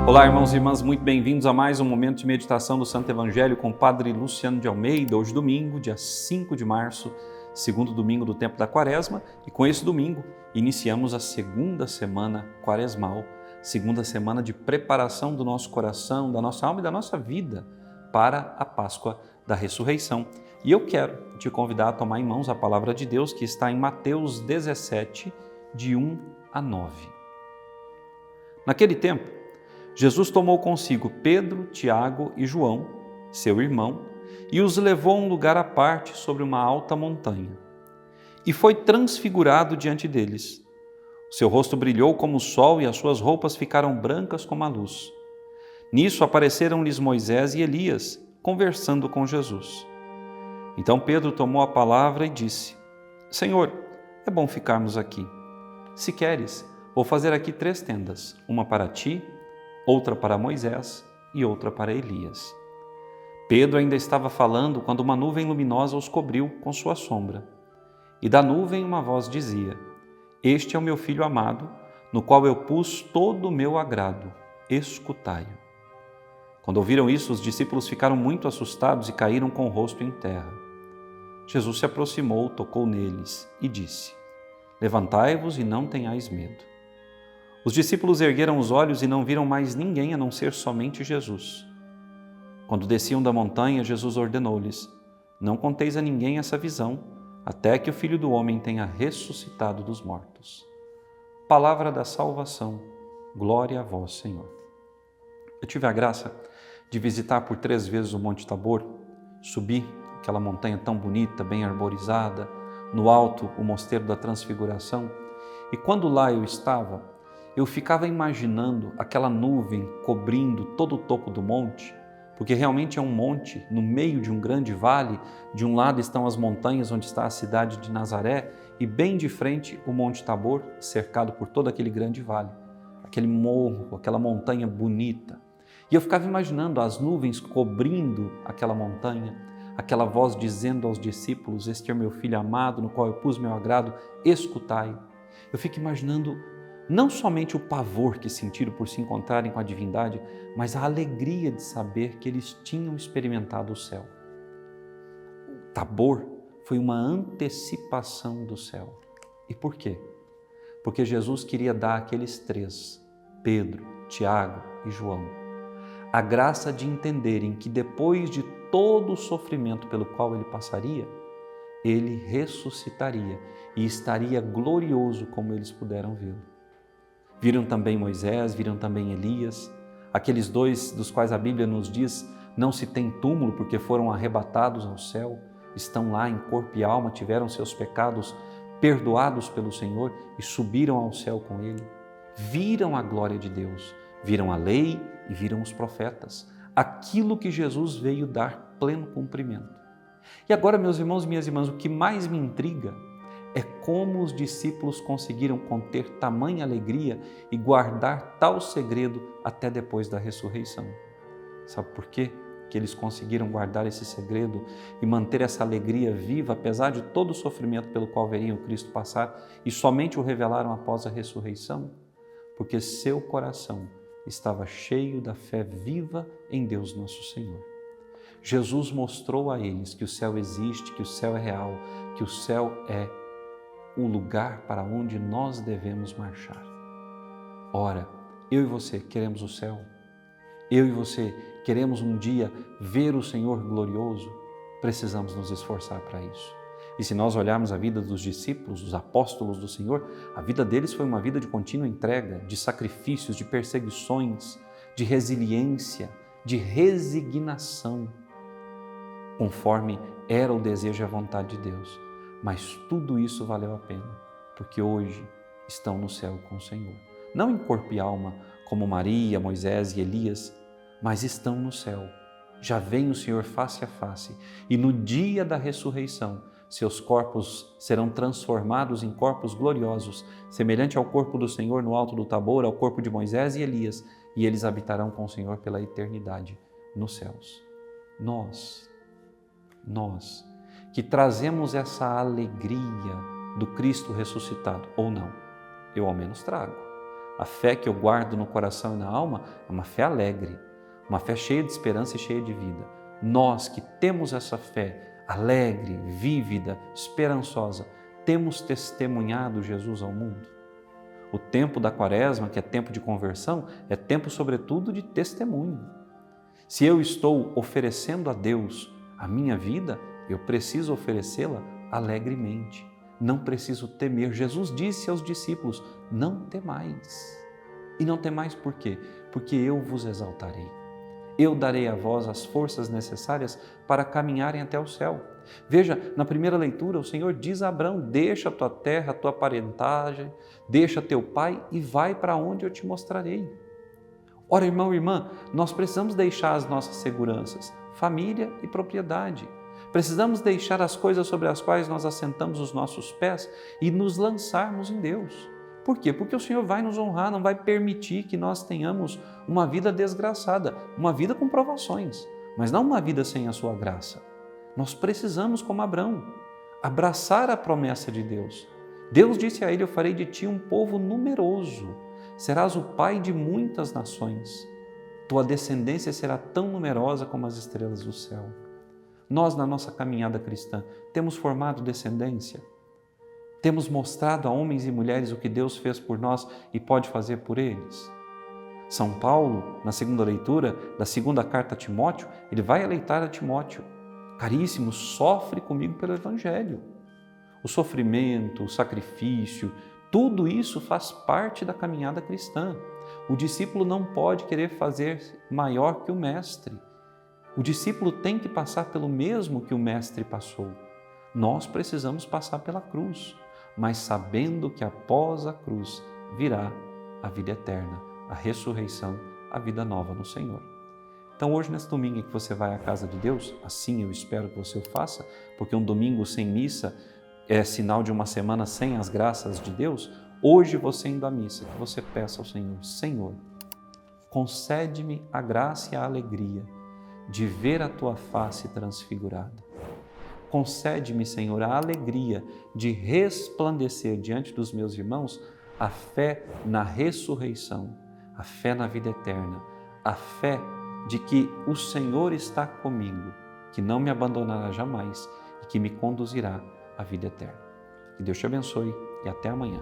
Olá, irmãos e irmãs, muito bem-vindos a mais um momento de meditação do Santo Evangelho com o Padre Luciano de Almeida. Hoje domingo, dia 5 de março, segundo domingo do tempo da Quaresma, e com esse domingo iniciamos a segunda semana quaresmal, segunda semana de preparação do nosso coração, da nossa alma e da nossa vida para a Páscoa da Ressurreição. E eu quero te convidar a tomar em mãos a palavra de Deus que está em Mateus 17, de 1 a 9. Naquele tempo, Jesus tomou consigo Pedro, Tiago e João, seu irmão, e os levou a um lugar à parte sobre uma alta montanha. E foi transfigurado diante deles. O seu rosto brilhou como o sol e as suas roupas ficaram brancas como a luz. Nisso apareceram-lhes Moisés e Elias, conversando com Jesus. Então Pedro tomou a palavra e disse: Senhor, é bom ficarmos aqui. Se queres, vou fazer aqui 3 tendas, uma para ti, outra para Moisés e outra para Elias. Pedro ainda estava falando quando uma nuvem luminosa os cobriu com sua sombra. E da nuvem uma voz dizia: Este é o meu filho amado, no qual eu pus todo o meu agrado, escutai-o. Quando ouviram isso, os discípulos ficaram muito assustados e caíram com o rosto em terra. Jesus se aproximou, tocou neles e disse: Levantai-vos e não tenhais medo. Os discípulos ergueram os olhos e não viram mais ninguém a não ser somente Jesus. Quando desciam da montanha, Jesus ordenou-lhes: Não conteis a ninguém essa visão, até que o Filho do Homem tenha ressuscitado dos mortos. Palavra da salvação, glória a vós, Senhor. Eu tive a graça de visitar por 3 vezes o Monte Tabor, subi aquela montanha tão bonita, bem arborizada, no alto o Mosteiro da Transfiguração, e quando lá eu estava, eu ficava imaginando aquela nuvem cobrindo todo o topo do monte, porque realmente é um monte no meio de um grande vale. De um lado estão as montanhas onde está a cidade de Nazaré e bem de frente o Monte Tabor, cercado por todo aquele grande vale, aquele morro, aquela montanha bonita. E eu ficava imaginando as nuvens cobrindo aquela montanha, aquela voz dizendo aos discípulos: Este é o meu filho amado, no qual eu pus meu agrado, escutai. Eu fico imaginando não somente o pavor que sentiram por se encontrarem com a divindade, mas a alegria de saber que eles tinham experimentado o céu. O Tabor foi uma antecipação do céu. E por quê? Porque Jesus queria dar àqueles 3, Pedro, Tiago e João, a graça de entenderem que depois de todo o sofrimento pelo qual ele passaria, ele ressuscitaria e estaria glorioso como eles puderam vê-lo. Viram também Moisés, viram também Elias, aqueles 2 dos quais a Bíblia nos diz não se tem túmulo porque foram arrebatados ao céu, estão lá em corpo e alma, tiveram seus pecados perdoados pelo Senhor e subiram ao céu com Ele. Viram a glória de Deus, viram a lei e viram os profetas, aquilo que Jesus veio dar pleno cumprimento. E agora, meus irmãos e minhas irmãs, o que mais me intriga é como os discípulos conseguiram conter tamanha alegria e guardar tal segredo até depois da ressurreição. Sabe por quê que eles conseguiram guardar esse segredo e manter essa alegria viva, apesar de todo o sofrimento pelo qual veriam Cristo passar, e somente o revelaram após a ressurreição? Porque seu coração estava cheio da fé viva em Deus nosso Senhor. Jesus mostrou a eles que o céu existe, que o céu é real, que o céu é o lugar para onde nós devemos marchar. Ora, eu e você queremos o céu? Eu e você queremos um dia ver o Senhor glorioso? Precisamos nos esforçar para isso. E se nós olharmos a vida dos discípulos, dos apóstolos do Senhor, a vida deles foi uma vida de contínua entrega, de sacrifícios, de perseguições, de resiliência, de resignação, conforme era o desejo e a vontade de Deus. Mas tudo isso valeu a pena, porque hoje estão no céu com o Senhor. Não em corpo e alma, como Maria, Moisés e Elias, mas estão no céu. Já vem o Senhor face a face, e no dia da ressurreição, seus corpos serão transformados em corpos gloriosos, semelhante ao corpo do Senhor no alto do Tabor, ao corpo de Moisés e Elias, e eles habitarão com o Senhor pela eternidade nos céus. Nós que trazemos essa alegria do Cristo ressuscitado, ou não, eu ao menos trago. A fé que eu guardo no coração e na alma é uma fé alegre, uma fé cheia de esperança e cheia de vida. Nós que temos essa fé alegre, vívida, esperançosa, temos testemunhado Jesus ao mundo. O tempo da Quaresma, que é tempo de conversão, é tempo, sobretudo, de testemunho. Se eu estou oferecendo a Deus a minha vida, eu preciso oferecê-la alegremente. Não preciso temer. Jesus disse aos discípulos: não temais. E não temais por quê? Porque eu vos exaltarei. Eu darei a vós as forças necessárias para caminharem até o céu. Veja, na primeira leitura, o Senhor diz a Abraão: deixa a tua terra, a tua parentagem, deixa teu pai e vai para onde eu te mostrarei. Ora, irmão e irmã, nós precisamos deixar as nossas seguranças, família e propriedade. Precisamos deixar as coisas sobre as quais nós assentamos os nossos pés e nos lançarmos em Deus. Por quê? Porque o Senhor vai nos honrar, não vai permitir que nós tenhamos uma vida desgraçada, uma vida com provações, mas não uma vida sem a sua graça. Nós precisamos, como Abraão, abraçar a promessa de Deus. Deus disse a ele: eu farei de ti um povo numeroso, serás o pai de muitas nações. Tua descendência será tão numerosa como as estrelas do céu. Nós, na nossa caminhada cristã, temos formado descendência? Temos mostrado a homens e mulheres o que Deus fez por nós e pode fazer por eles? São Paulo, na segunda leitura da segunda carta a Timóteo, ele vai alertar a Timóteo: caríssimo, sofre comigo pelo Evangelho. O sofrimento, o sacrifício, tudo isso faz parte da caminhada cristã. O discípulo não pode querer fazer maior que o mestre. O discípulo tem que passar pelo mesmo que o mestre passou. Nós precisamos passar pela cruz, mas sabendo que após a cruz virá a vida eterna, a ressurreição, a vida nova no Senhor. Então hoje, nesse domingo em que você vai à casa de Deus, assim eu espero que você o faça, porque um domingo sem missa é sinal de uma semana sem as graças de Deus. Hoje, você indo à missa, que você peça ao Senhor: Senhor, concede-me a graça e a alegria de ver a Tua face transfigurada. Concede-me, Senhor, a alegria de resplandecer diante dos meus irmãos a fé na ressurreição, a fé na vida eterna, a fé de que o Senhor está comigo, que não me abandonará jamais e que me conduzirá à vida eterna. Que Deus te abençoe e até amanhã.